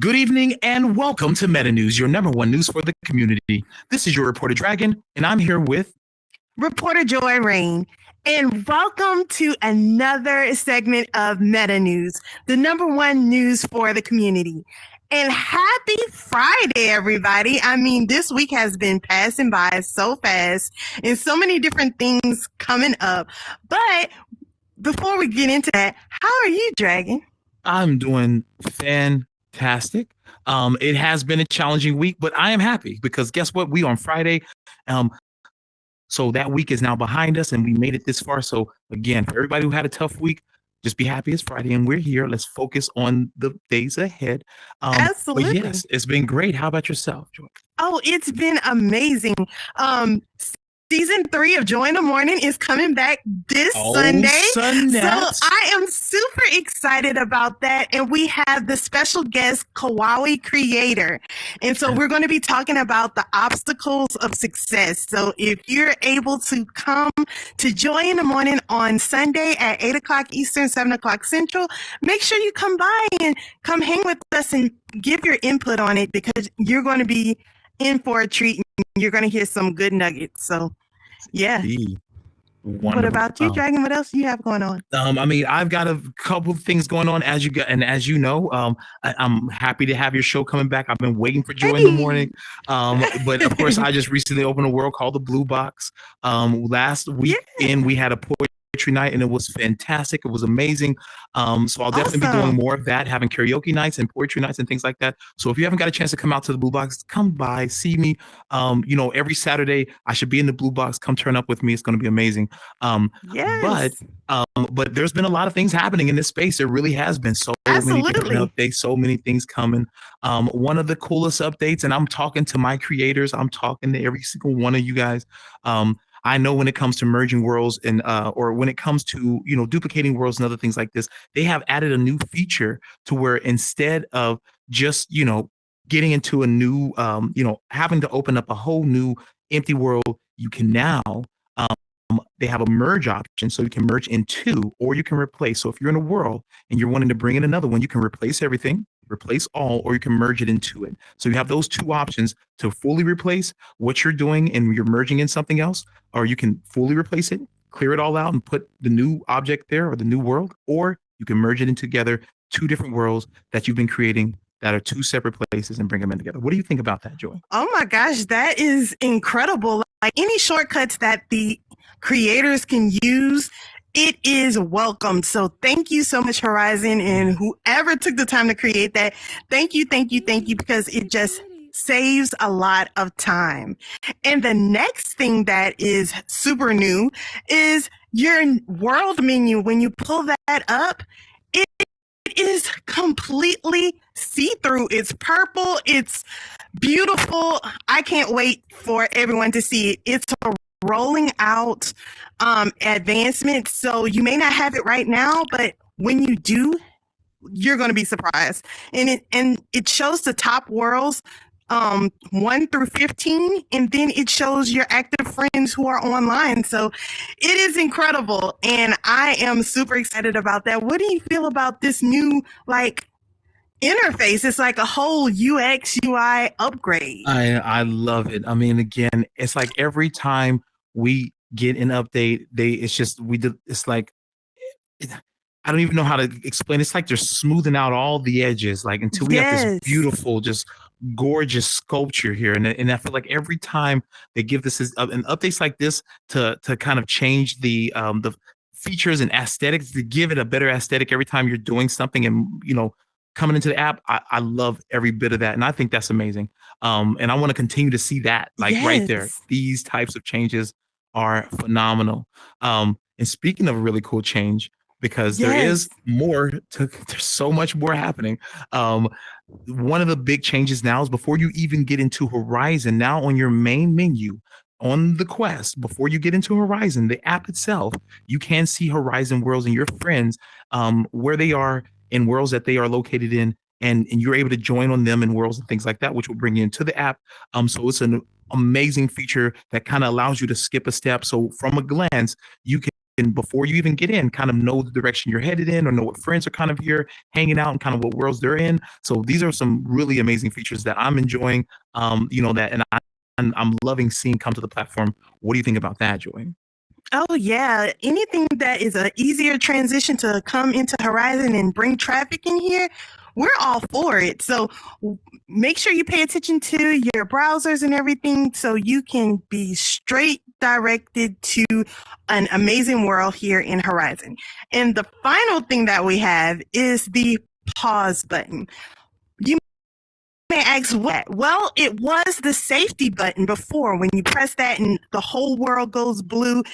Good evening and welcome to Meta News, your number one news for the community. This is your reporter Dragon, and I'm here with Reporter Joy Rain. And welcome to another segment of Meta News, the number one news for the community. And happy Friday, everybody. I mean, this week has been passing by so fast and so many different things coming up. But before we get into that, how are you, Dragon? I'm doing fantastic. It has been a challenging week, but I am happy because guess what? We on Friday. So that week is now behind us and we made it this far. So again, for everybody who had a tough week, just be happy it's Friday and we're here. Let's focus on the days ahead. Absolutely. But yes, it's been great. How about yourself, Joy? Oh, it's been amazing. Season 3 of Joy in the Morning is coming back this Sunday. So I am super excited about that. And we have the special guest, Kawaii Creator. And so we're going to be talking about the obstacles of success. So if you're able to come to Joy in the Morning on Sunday at 8 o'clock Eastern, 7 o'clock Central, make sure you come by and come hang with us and give your input on it because you're going to be in for a treat. You're going to hear some good nuggets. So, yeah. What about you, Dragon? What else do you have going on? I mean, I've got a couple of things going on as you know, I'm happy to have your show coming back. I've been waiting for Joy in the Morning. But of course, I just recently opened a world called the Blue Box. Last weekend we had a poetry night and it was fantastic. It was amazing. So I'll definitely be doing more of that, having karaoke nights and poetry nights and things like that. So if you haven't got a chance to come out to the Blue Box, come by, see me. Every Saturday I should be in the Blue Box. Come turn up with me. It's going to be amazing. But there's been a lot of things happening in this space. There really has been so many updates, so many things coming. One of the coolest updates, and I'm talking to my creators, I'm talking to every single one of you guys. I know when it comes to merging worlds and or when it comes to duplicating worlds and other things like this, they have added a new feature to where instead of just getting into a new having to open up a whole new empty world, you can now they have a merge option, so you can merge in two or you can replace. So if you're in a world and you're wanting to bring in another one, you can replace everything, replace all, or you can merge it into it. So you have those two options to fully replace what you're doing and you're merging in something else, or you can fully replace it, clear it all out and put the new object there or the new world, or you can merge it in together, two different worlds that you've been creating that are two separate places and bring them in together. What do you think about that, Joy? Oh my gosh, that is incredible. Like any shortcuts that the creators can use, it is welcome. So thank you so much, Horizon, and whoever took the time to create that. Thank you, because it just saves a lot of time. And the next thing that is super new is your world menu. When you pull that up, it is completely see-through. It's purple. It's beautiful. I can't wait for everyone to see it. It's a rolling out advancement. So you may not have it right now, but when you do, you're going to be surprised. And it shows the top worlds 1 through 15, and then it shows your active friends who are online. So it is incredible, and I am super excited about that. What do you feel about this new interface? It's like a whole UX UI upgrade. I love it. I mean, again, it's like every time we get an update, I don't even know how to explain. It's like they're smoothing out all the edges, like until we have this beautiful, just gorgeous sculpture here. And I feel like every time they give this an updates like this to kind of change the features and aesthetics, to give it a better aesthetic every time you're doing something and coming into the app, I love every bit of that, and I think that's amazing. And I want to continue to see that, right there. These types of changes are phenomenal. And speaking of a really cool change, because there is more there's so much more happening. One of the big changes now is before you even get into Horizon, now on your main menu on the Quest, before you get into Horizon, the app itself, you can see Horizon worlds and your friends where they are in worlds that they are located in, and you're able to join on them in worlds and things like that, which will bring you into the app. So it's an amazing feature that kind of allows you to skip a step. So from a glance, you can can, before you even get in, kind of know the direction you're headed in, or know what friends are kind of here hanging out and kind of what worlds they're in. So these are some really amazing features that I'm enjoying. That, and I'm loving seeing come to the platform. What do you think about that, Joy? Oh yeah, anything that is an easier transition to come into Horizon and bring traffic in here, we're all for it. So make sure you pay attention to your browsers and everything so you can be straight directed to an amazing world here in Horizon. And the final thing that we have is the pause button. You may ask what? Well, it was the safety button before. When you press that and the whole world goes blue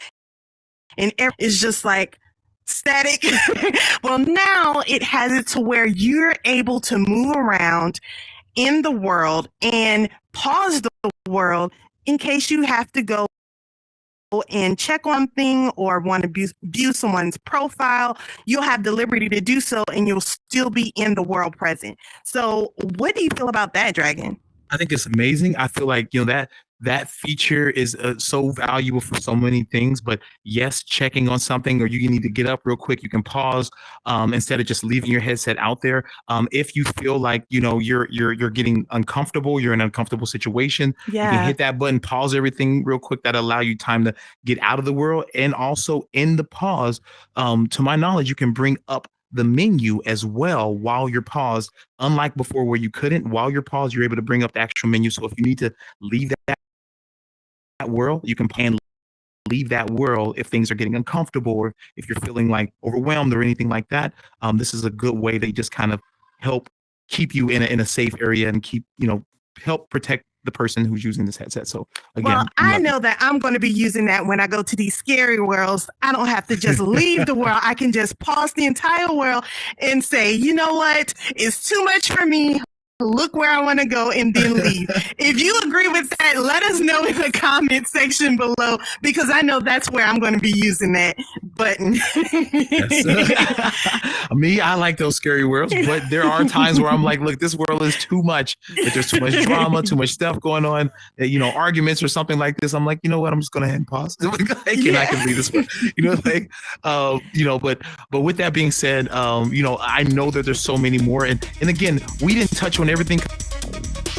and it's just like static. Well, now it has it to where you're able to move around in the world and pause the world in case you have to go and check on thing or want to view someone's profile. You'll have the liberty to do so and you'll still be in the world present. So what do you feel about that, Dragon? I think it's amazing. I feel like, that feature is so valuable for so many things. But yes, checking on something, or you need to get up real quick, you can pause instead of just leaving your headset out there. If you feel like you're getting uncomfortable, you're in an uncomfortable situation, you can hit that button, pause everything real quick. That allow you time to get out of the world. And also in the pause, to my knowledge, you can bring up the menu as well while you're paused. Unlike before where you couldn't, while you're paused, you're able to bring up the actual menu. So if you need to leave that world, you can plan leave that world if things are getting uncomfortable, or if you're feeling like overwhelmed or anything like that. This is a good way to just kind of help keep you in a safe area and keep, help protect the person who's using this headset. So again, well, I know that I'm going to be using that when I go to these scary worlds. I don't have to just leave the world. I can just pause the entire world and say, you know what? It's too much for me. Look where I want to go and then leave. If you agree with that, let us know in the comment section below, because I know that's where I'm going to be using that button. Me, I like those scary worlds, but there are times where I'm like, look, this world is too much. If there's too much drama, too much stuff going on, arguments or something like this, I'm like, you know what? I'm just going to head and pause. I can leave this one. But with that being said, I know that there's so many more. And again, we didn't touch on everything.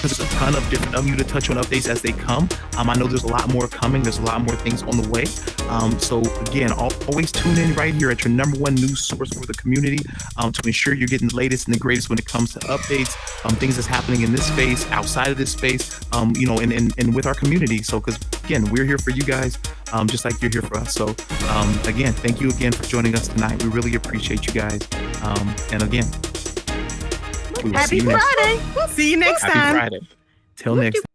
There's a ton of different of you to touch on updates as they come. I know there's a lot more coming. There's a lot more things on the way. So again, always tune in right here at your number one news source for the community to ensure you're getting the latest and the greatest when it comes to updates, things that's happening in this space, outside of this space, and with our community. So, because again, we're here for you guys, just like you're here for us. So again, thank you again for joining us tonight. We really appreciate you guys. And again, Happy Friday. We'll see you next time. Happy Friday. Till next time.